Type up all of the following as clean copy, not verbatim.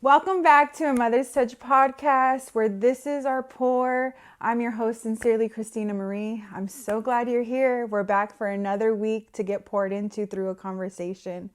Welcome back to a Mother's Touch podcast where this is our pour. I'm your host, sincerely, Christina Marie. I'm so glad you're here. We're back for another week to get poured into through a conversation.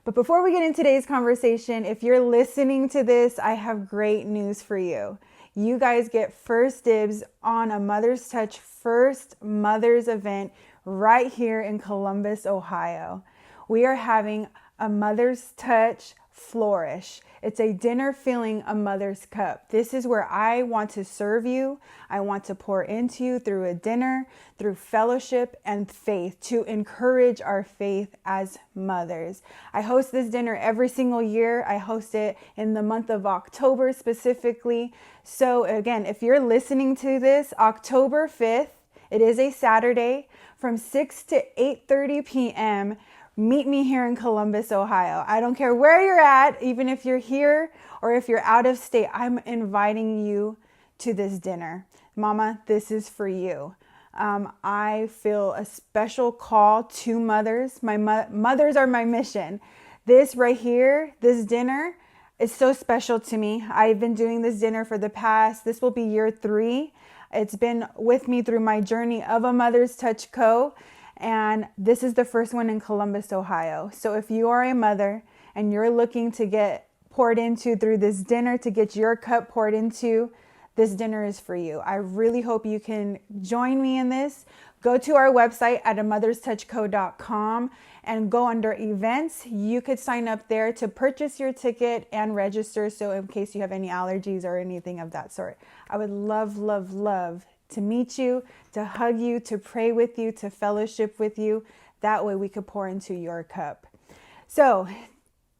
But before we get into today's conversation, if you're listening to this, I have great news for you. You guys get first dibs on a Mother's Touch first Mother's event right here in Columbus, Ohio. We are having a Mother's Touch Flourish. It's a dinner filling a mother's cup. This is where I want to serve you. I want to pour into you through a dinner, through fellowship and faith to encourage our faith as mothers. I host this dinner every single year. I host it in the month of October specifically. So again, if you're listening to this, October 5th, it is a Saturday from 6 to 8:30 p.m. Meet me here in Columbus, Ohio. I don't care where you're at, even if you're here or if you're out of state, I'm inviting you to this dinner. Mama, this is for you. I feel a special call to mothers. My mothers are my mission. This right here, this dinner is so special to me. I've been doing this dinner for this will be year 3. It's been with me through my journey of a Mother's Touch Co. And this is the first one in Columbus, Ohio. So if you are a mother and you're looking to get poured into through this dinner, to get your cup poured into, this dinner is for you. I really hope you can join me in this. Go to our website at amotherstouchco.com and go under events. You could sign up there to purchase your ticket and register. So in case you have any allergies or anything of that sort, I would love to meet you, to hug you, to pray with you, to fellowship with you. That way we could pour into your cup. So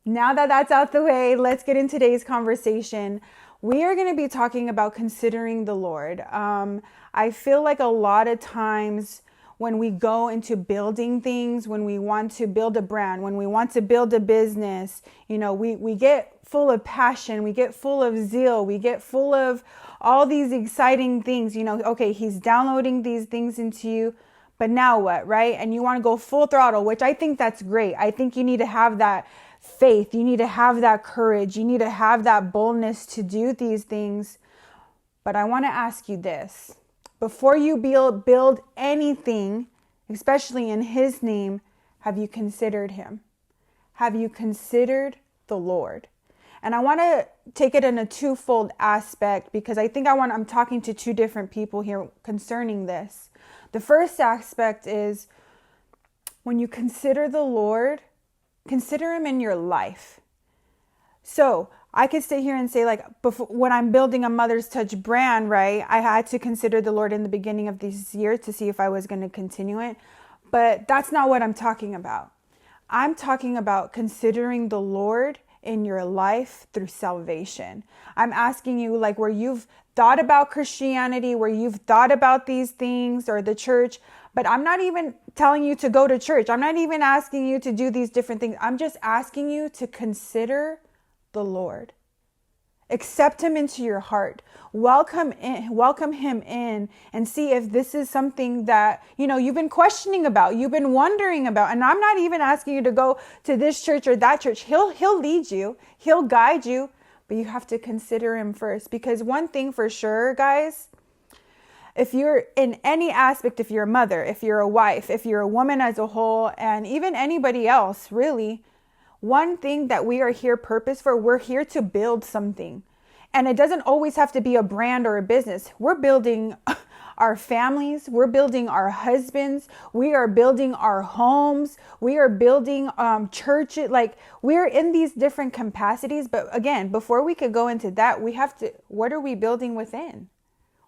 now that that's out the way, let's get into today's conversation. We are going to be talking about considering the Lord. I feel like a lot of times when we go into building things, when we want to build a brand, when we want to build a business, we get full of passion, we get full of zeal, we get full of all these exciting things, okay, he's downloading these things into you, but now what, right? And you want to go full throttle, which I think that's great. I think you need to have that faith. You need to have that courage. You need to have that boldness to do these things. But I want to ask you this. Before you build anything, especially in his name, have you considered him? Have you considered the Lord? And I want to take it in a twofold aspect because I think I'm talking to two different people here concerning this. The first aspect is when you consider the Lord, consider him in your life. So I could sit here and say, when I'm building a Mother's Touch brand, right, I had to consider the Lord in the beginning of this year to see if I was going to continue it. But that's not what I'm talking about. I'm talking about considering the Lord in your life through salvation. I'm asking you, where you've thought about Christianity, where you've thought about these things or the church, but I'm not even telling you to go to church. I'm not even asking you to do these different things. I'm just asking you to consider the Lord. Accept him into your heart. Welcome him in and see if this is something that, you've been questioning about, you've been wondering about. And I'm not even asking you to go to this church or that church. He'll lead you. He'll guide you, but you have to consider him first. Because one thing for sure, guys, if you're in any aspect, if you're a mother, if you're a wife, if you're a woman as a whole, and even anybody else, really, one thing that we are here we're here to build something. And it doesn't always have to be a brand or a business. We're building our families. We're building our husbands. We are building our homes. We are building churches. We're in these different capacities. But again, before we could go into that, what are we building within?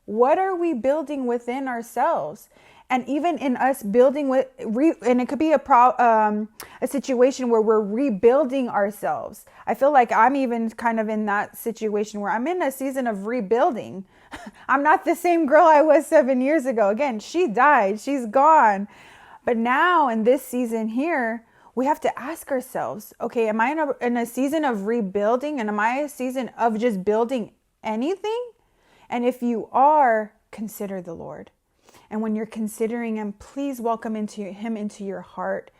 What are we building within ourselves? And even in us building and it could be a situation where we're rebuilding ourselves. I feel like I'm even kind of in that situation where I'm in a season of rebuilding. I'm not the same girl I was 7 years ago. Again, she died, she's gone. But now in this season here, we have to ask ourselves, okay, am I in a season of rebuilding? And am I a season of just building anything? And if you are, consider the Lord. And when you're considering him, please welcome him into your heart.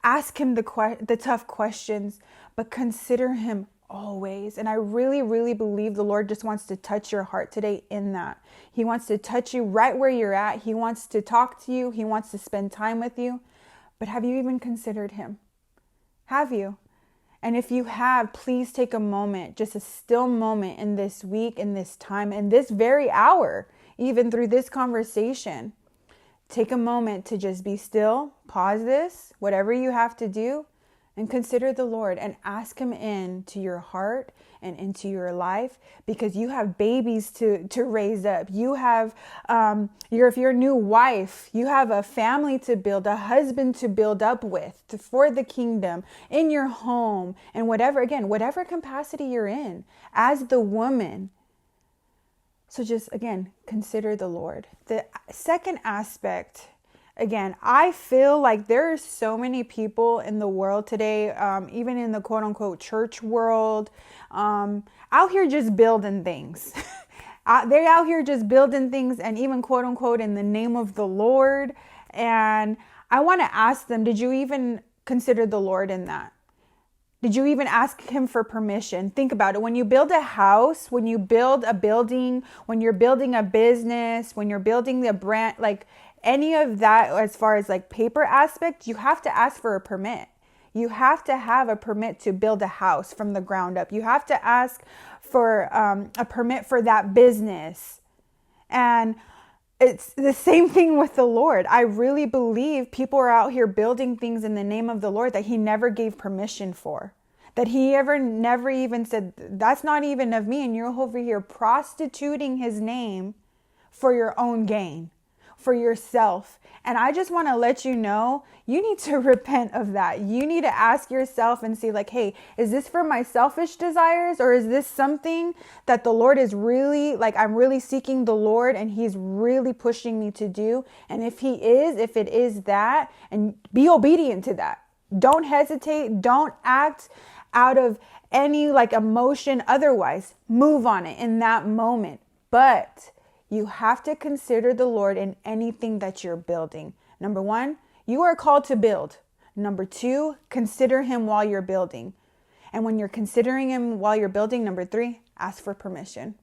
Ask him the tough questions, but consider him always. And I really, really believe the Lord just wants to touch your heart today in that. He wants to touch you right where you're at. He wants to talk to you. He wants to spend time with you. But have you even considered him? Have you? And if you have, please take a moment, just a still moment in this week, in this time, in this very hour, even through this conversation. Take a moment to just be still, pause this, whatever you have to do, and consider the Lord and ask him into your heart and into your life, because you have babies to raise up. You have, if you're a new wife, you have a family to build, a husband to build up with for the kingdom in your home and whatever capacity you're in as the woman. So just, again, consider the Lord. The second aspect, again, I feel like there are so many people in the world today, even in the quote unquote church world, out here just building things. They're out here just building things, and even quote unquote in the name of the Lord. And I want to ask them, did you even consider the Lord in that? Did you even ask him for permission? Think about it. When you build a house, when you build a building, when you're building a business, when you're building the brand, like any of that, as far as like paper aspect, you have to ask for a permit. You have to have a permit to build a house from the ground up. You have to ask for a permit for that business. And it's the same thing with the Lord. I really believe people are out here building things in the name of the Lord that he never gave permission for. That he never even said, that's not even of me. And you're over here prostituting his name for your own gain, for yourself. And I just want to let you know, you need to repent of that. You need to ask yourself and see like, hey, is this for my selfish desires, or is this something that the Lord is really, like, I'm really seeking the Lord and he's really pushing me to do? And if it is that, and be obedient to that. Don't hesitate. Don't act out of any like emotion. Otherwise, move on it in that moment. But you have to consider the Lord in anything that you're building. Number one, you are called to build. Number two, consider him while you're building. And when you're considering him while you're building, number three, ask for permission.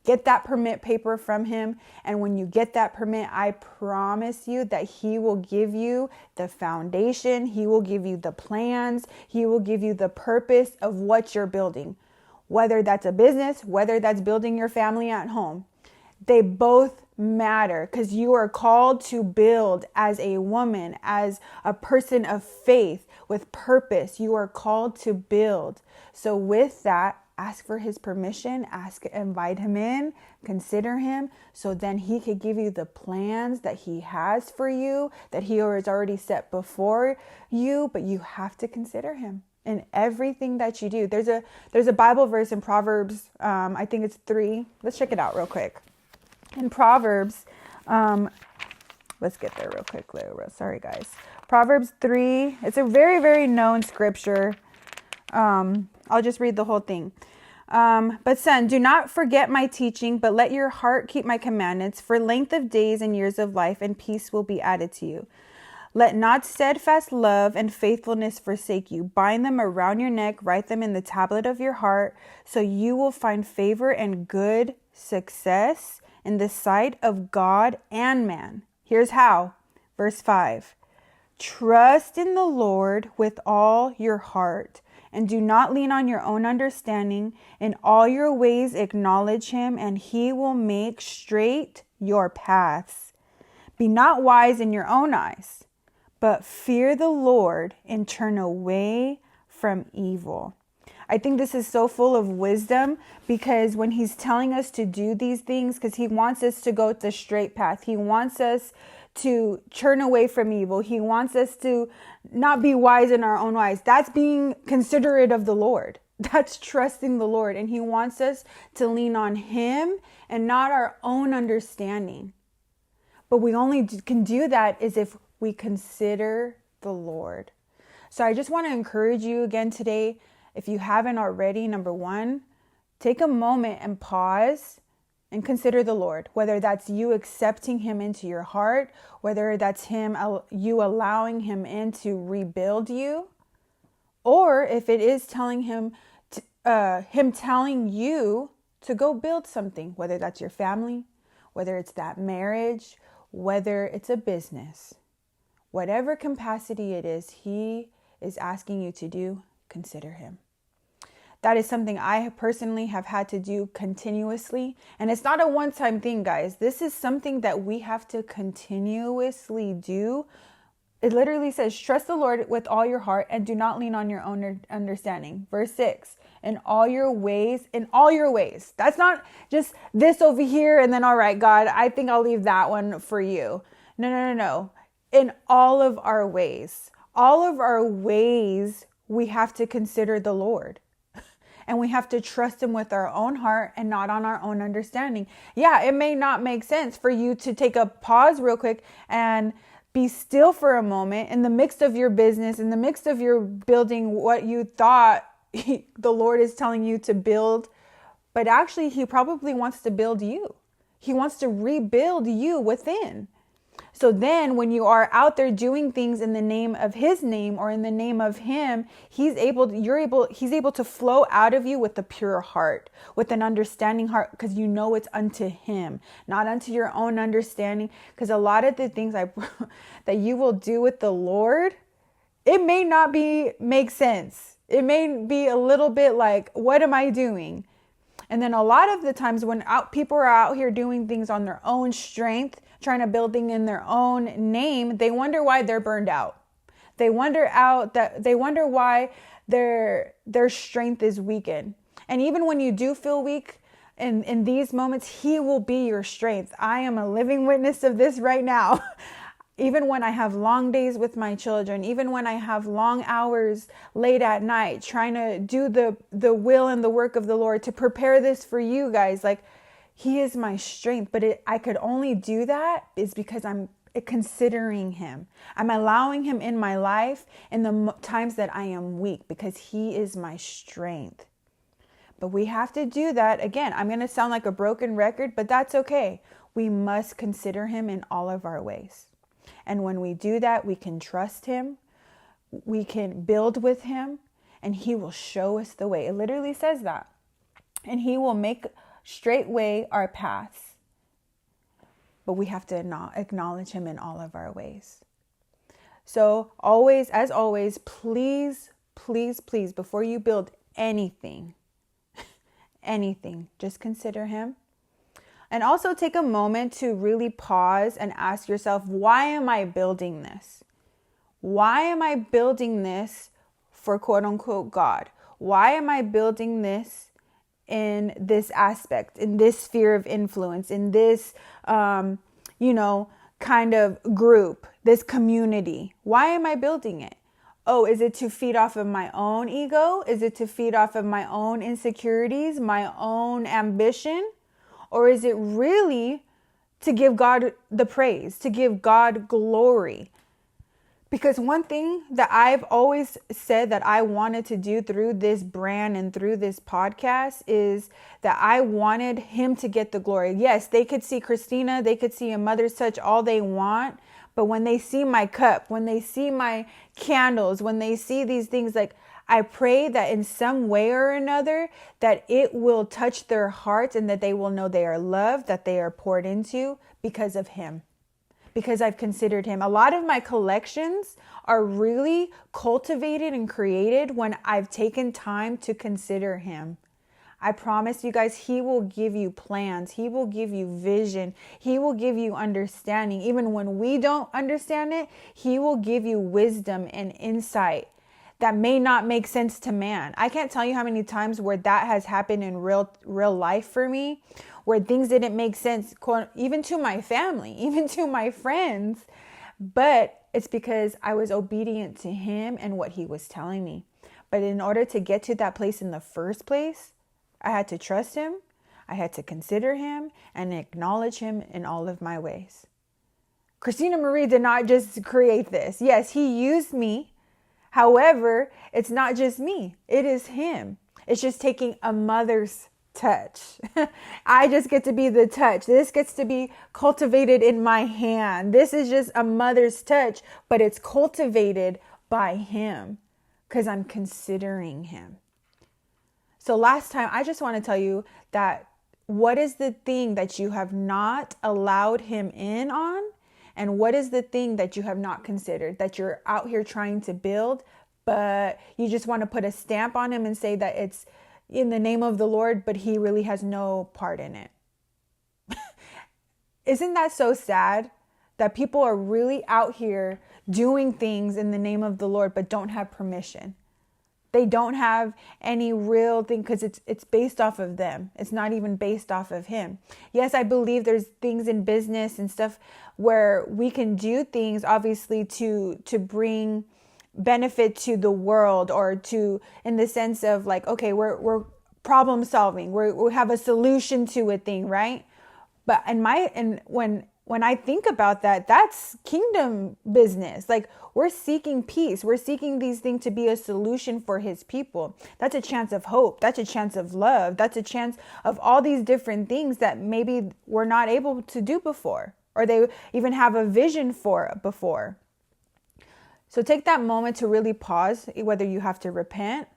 Get that permit paper from him. And when you get that permit, I promise you that he will give you the foundation. He will give you the plans. He will give you the purpose of what you're building. Whether that's a business, whether that's building your family at home. They both matter, because you are called to build as a woman, as a person of faith with purpose. You are called to build. So with that, ask for his permission, invite him in, consider him, so then he could give you the plans that he has for you, that he has already set before you, but you have to consider him in everything that you do. There's a Bible verse in Proverbs, I think it's 3. Let's check it out real quick. In Proverbs, let's get there real quick. Sorry, guys. Proverbs 3. It's a very, very known scripture. I'll just read the whole thing. But son, do not forget my teaching, but let your heart keep my commandments. For length of days and years of life and peace will be added to you. Let not steadfast love and faithfulness forsake you. Bind them around your neck, write them in the tablet of your heart, so you will find favor and good success in the sight of God and man. Here's how. Verse 5. Trust in the Lord with all your heart, and do not lean on your own understanding. In all your ways acknowledge him, and he will make straight your paths. Be not wise in your own eyes, but fear the Lord and turn away from evil. I think this is so full of wisdom, because when he's telling us to do these things, because he wants us to go the straight path. He wants us to turn away from evil. He wants us to not be wise in our own eyes. That's being considerate of the Lord. That's trusting the Lord. And he wants us to lean on him and not our own understanding. But we only can do that is if we consider the Lord. So I just want to encourage you again today. If you haven't already, number one, take a moment and pause and consider the Lord, whether that's you accepting him into your heart, whether that's you allowing him in to rebuild you, or if it is telling him him telling you to go build something, whether that's your family, whether it's that marriage, whether it's a business, whatever capacity it is, he is asking you to do, consider him. That is something I personally have had to do continuously. And it's not a one-time thing, guys. This is something that we have to continuously do. It literally says, trust the Lord with all your heart and do not lean on your own understanding. Verse 6, in all your ways. That's not just this over here and then, all right, God, I think I'll leave that one for you. No. In all of our ways. All of our ways, we have to consider the Lord. And we have to trust him with our own heart and not on our own understanding. Yeah, it may not make sense for you to take a pause real quick and be still for a moment in the midst of your business, in the midst of your building what you thought the Lord is telling you to build. But actually, he probably wants to build you. He wants to rebuild you within. So then when you are out there doing things in the name of his name or in the name of him, he's able to flow out of you with a pure heart, with an understanding heart, because you know it's unto him, not unto your own understanding. Because a lot of the things that you will do with the Lord, it may not make sense. It may be a little bit like, what am I doing? And then a lot of the times when people are out here doing things on their own strength, trying to build things in their own name, they wonder why they're burned out. They wonder why their strength is weakened. And even when you do feel weak in these moments, he will be your strength. I am a living witness of this right now. Even when I have long days with my children, even when I have long hours late at night, trying to do the will and the work of the Lord to prepare this for you guys, like, he is my strength. But I could only do that is because I'm considering him. I'm allowing him in my life in the times that I am weak, because he is my strength. But we have to do that. Again, I'm going to sound like a broken record, but that's okay. We must consider him in all of our ways. And when we do that, we can trust him. We can build with him, and he will show us the way. It literally says that. And he will make straightway our paths. But we have to acknowledge him in all of our ways. So always, as always, please, before you build anything, just consider him. And also take a moment to really pause and ask yourself, why am I building this? Why am I building this for quote unquote God? Why am I building this in this aspect, in this sphere of influence, in this, kind of group, this community? Why am I building it? Oh, is it to feed off of my own ego? Is it to feed off of my own insecurities, my own ambition? Or is it really to give God the praise, to give God glory? Because one thing that I've always said that I wanted to do through this brand and through this podcast is that I wanted him to get the glory. Yes, they could see Christina, they could see a mother's touch all they want. But when they see my cup, when they see my candles, when they see these things, like, I pray that in some way or another that it will touch their hearts and that they will know they are loved, that they are poured into because of him, because I've considered him. A lot of my collections are really cultivated and created when I've taken time to consider him. I promise you guys, he will give you plans. He will give you vision. He will give you understanding. Even when we don't understand it, he will give you wisdom and insight that may not make sense to man. I can't tell you how many times where that has happened in real life for me, where things didn't make sense, even to my family, even to my friends. But it's because I was obedient to him and what he was telling me. But in order to get to that place in the first place, I had to trust him. I had to consider him and acknowledge him in all of my ways. Christina Marie did not just create this. Yes, he used me. However, it's not just me. It is him. It's just taking a mother's touch. I just get to be the touch. This gets to be cultivated in my hand. This is just a mother's touch, but it's cultivated by him because I'm considering him. So last time, I just want to tell you that what is the thing that you have not allowed him in on? And what is the thing that you have not considered, that you're out here trying to build, but you just want to put a stamp on him and say that it's in the name of the Lord, but he really has no part in it? Isn't that so sad that people are really out here doing things in the name of the Lord, but don't have permission? They don't have any real thing because it's based off of them. It's not even based off of him. Yes, I believe there's things in business and stuff where we can do things obviously to bring benefit to the world, or to, in the sense of like, okay, we're problem solving. We have a solution to a thing, right? But when I think about that, that's kingdom business. Like, we're seeking peace. We're seeking these things to be a solution for his people. That's a chance of hope. That's a chance of love. That's a chance of all these different things that maybe we're not able to do before, or they even have a vision for before. So take that moment to really pause, whether you have to repent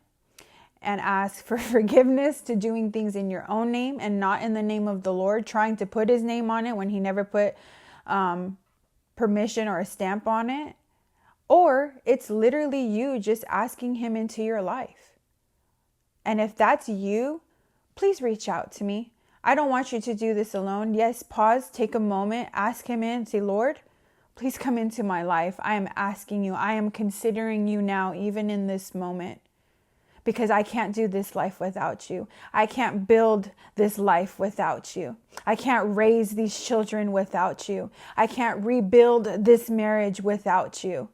and ask for forgiveness to doing things in your own name and not in the name of the Lord, trying to put his name on it when he never put permission or a stamp on it. Or it's literally you just asking him into your life. And if that's you, please reach out to me. I don't want you to do this alone. Yes, pause, take a moment, ask him in, say, Lord, please come into my life. I am asking you. I am considering you now, even in this moment. Because I can't do this life without you. I can't build this life without you. I can't raise these children without you. I can't rebuild this marriage without you.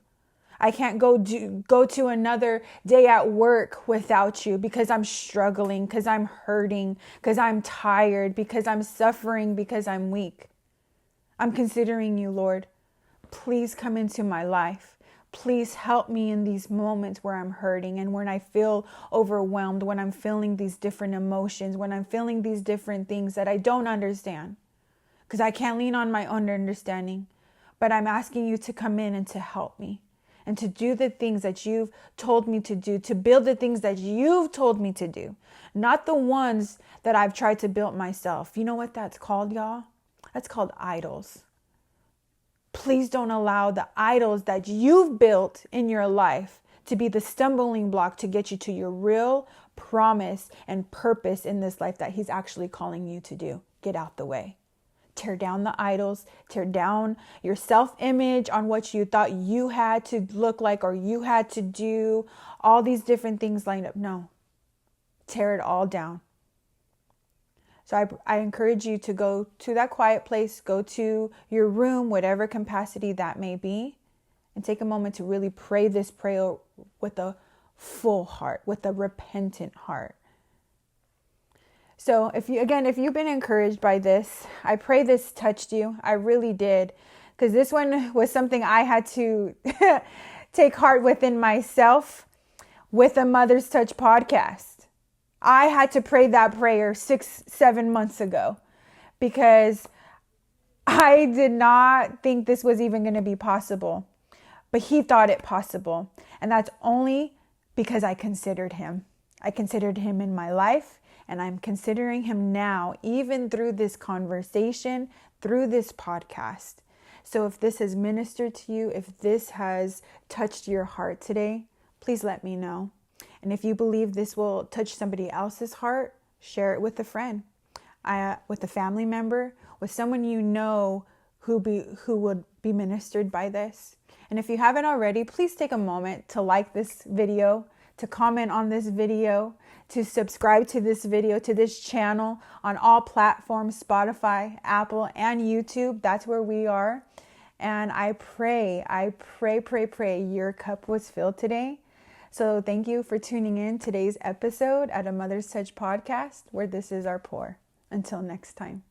I can't go to another day at work without you, because I'm struggling, because I'm hurting, because I'm tired, because I'm suffering, because I'm weak. I'm considering you, Lord. Please come into my life. Please help me in these moments where I'm hurting and when I feel overwhelmed, when I'm feeling these different emotions, when I'm feeling these different things that I don't understand, because I can't lean on my own understanding. But I'm asking you to come in and to help me and to do the things that you've told me to do, to build the things that you've told me to do, not the ones that I've tried to build myself. You know what that's called, y'all? That's called idols. Please don't allow the idols that you've built in your life to be the stumbling block to get you to your real promise and purpose in this life that he's actually calling you to do. Get out the way. Tear down the idols. Tear down your self-image on what you thought you had to look like or you had to do. All these different things lined up. No. Tear it all down. So I encourage you to go to that quiet place, go to your room, whatever capacity that may be, and take a moment to really pray this prayer with a full heart, with a repentant heart. So if you've been encouraged by this, I pray this touched you. I really did, because this one was something I had to take heart within myself with the Mother's Touch podcast. I had to pray that prayer 6-7 months ago, because I did not think this was even going to be possible, but he thought it possible. And that's only because I considered him. I considered him in my life, and I'm considering him now, even through this conversation, through this podcast. So if this has ministered to you, if this has touched your heart today, please let me know. And if you believe this will touch somebody else's heart, share it with a friend, with a family member, with someone you know who would be ministered by this. And if you haven't already, please take a moment to like this video, to comment on this video, to subscribe to this video, to this channel on all platforms, Spotify, Apple, and YouTube. That's where we are. And I pray your cup was filled today. So thank you for tuning in today's episode at a Mother's Touch podcast, where this is our pour. Until next time.